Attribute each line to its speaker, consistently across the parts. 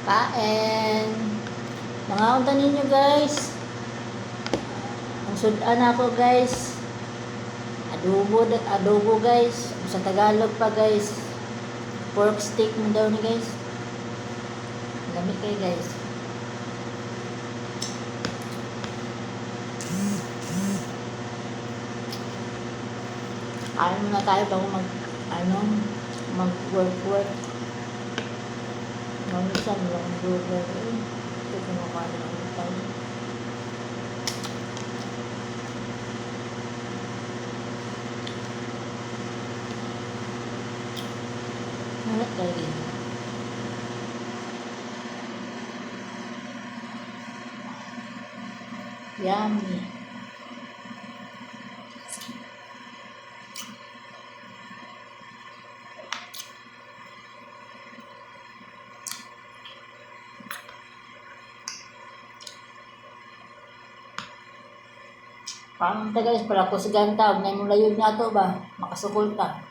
Speaker 1: Kain. Mga unta ninyo guys. Ang sudan ako guys. Adobo guys. Sa Tagalog pa guys. Pork steak mo daw ni guys. Lamig kayo guys. Kain muna tayo bago mag-work. Mamisan lang burger. Ito kumakain lang tayo. Hanap tayo din. Yummy. Paano ta guys, pala ko sa ganta, na yung layod na to ba? Makasukol ka.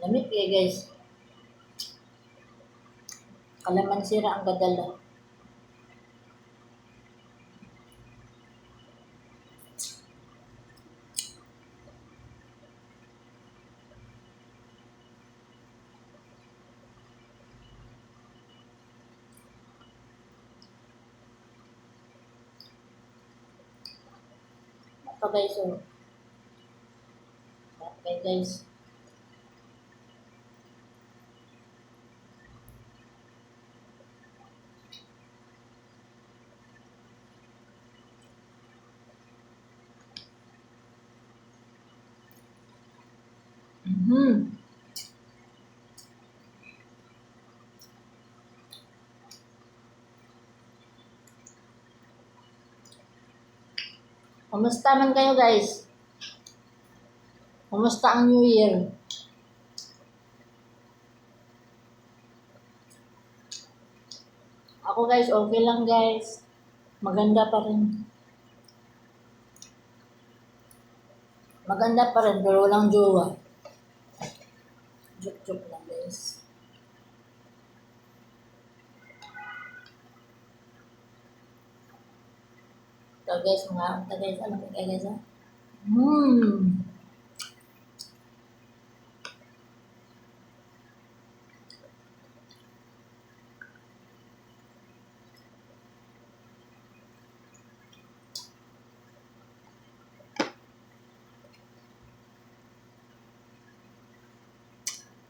Speaker 1: Lamig eh guys. Kalamansira ang gadala. Ito guys, oh. Okay guys. Kumusta man kayo guys? Kumusta ang New Year? Ako guys, okay lang guys. Maganda pa rin. Maganda pa rin, pero walang jowa. Joke lang guys. Ito guys, ito guys, ano ba guys ha?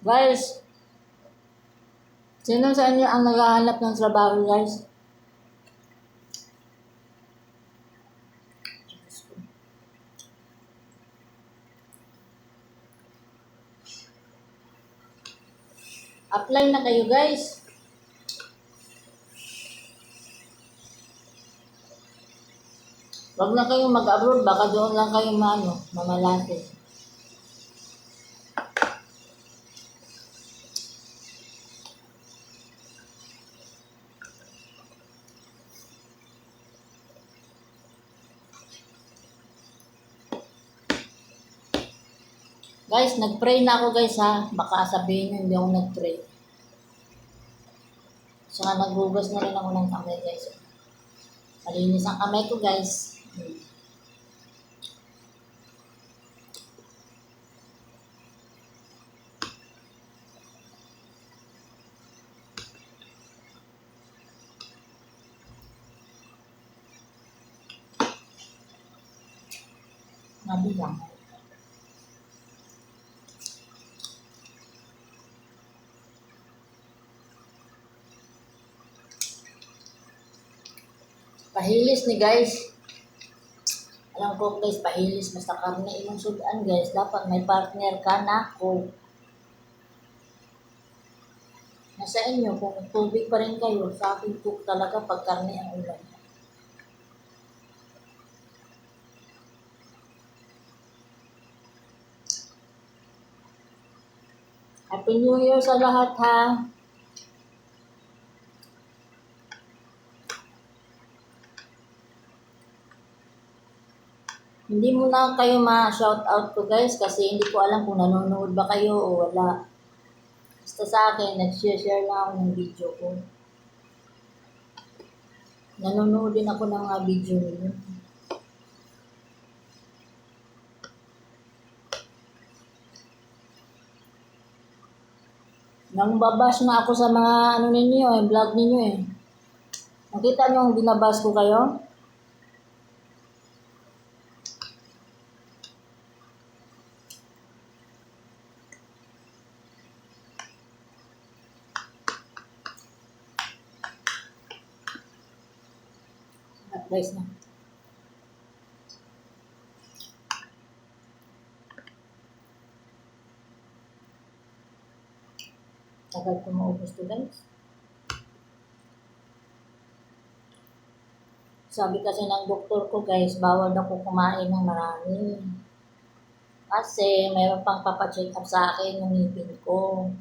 Speaker 1: Guys, sino sa inyo ang naghahanap ng trabaho guys? Apply na kayo guys. Wag na kayong mag-abroad, baka doon lang kayo mamalate. Guys, nag-pray na ako guys ha. Baka sabihin nyo hindi ako nag-pray. Saka naghugas na rin ako ng kamay guys. Malinis ang kamay ko guys. Nabilang. Pahilis ni guys. Alam ko guys, pahilis basta karne imong sudan guys. Dapat may partner ka na ko. Nasa inyo, kung tubig pa rin kayo, sa akin cook talaga pag karne ang ulam. Happy New Year sa lahat ha. Hindi mo na kayo ma-shout out ko guys kasi hindi ko alam kung nanonood ba kayo o wala. Basta sa akin, nag-share lang ako ng video ko. Nanonood din ako ng mga video niyo. Nang babas na ako sa mga ano ninyo vlog ninyo eh. Nakita niyo yung binabas ko kayo? Guys na. Tagal ko maubos to guys. Sabi kasi ng doktor ko guys, bawal ako kumain ng marami. Kasi mayroon pang papacheck up sa akin yung ngipin ko.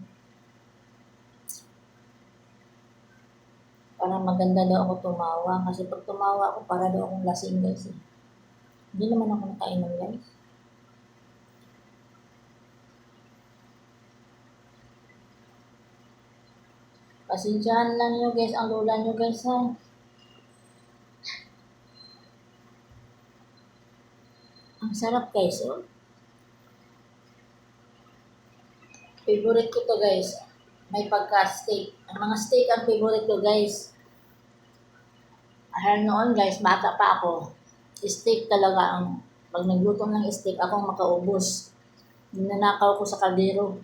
Speaker 1: Para maganda daw ako tumawa. Kasi pag tumawa ako, para daw akong lasing guys. Hindi naman ako nakainom guys. Pasensyahan lang nyo guys, ang lola nyo guys ha. Ang sarap guys oh. Favorite ko to guys. May pagka-steak. Ang mga steak ang favorite ko guys. Ahal noon guys, bata pa ako. Steak talaga ang, pag nagluto ng steak, ako makaubos. Ninanakaw ko sa kaldero.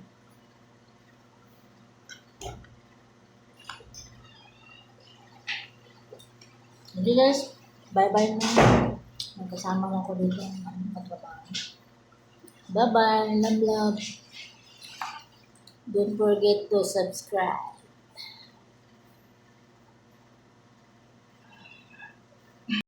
Speaker 1: Hindi guys, bye-bye na. Magkasama lang ko dito ang katrabaho. Bye-bye, love love. Don't forget to subscribe.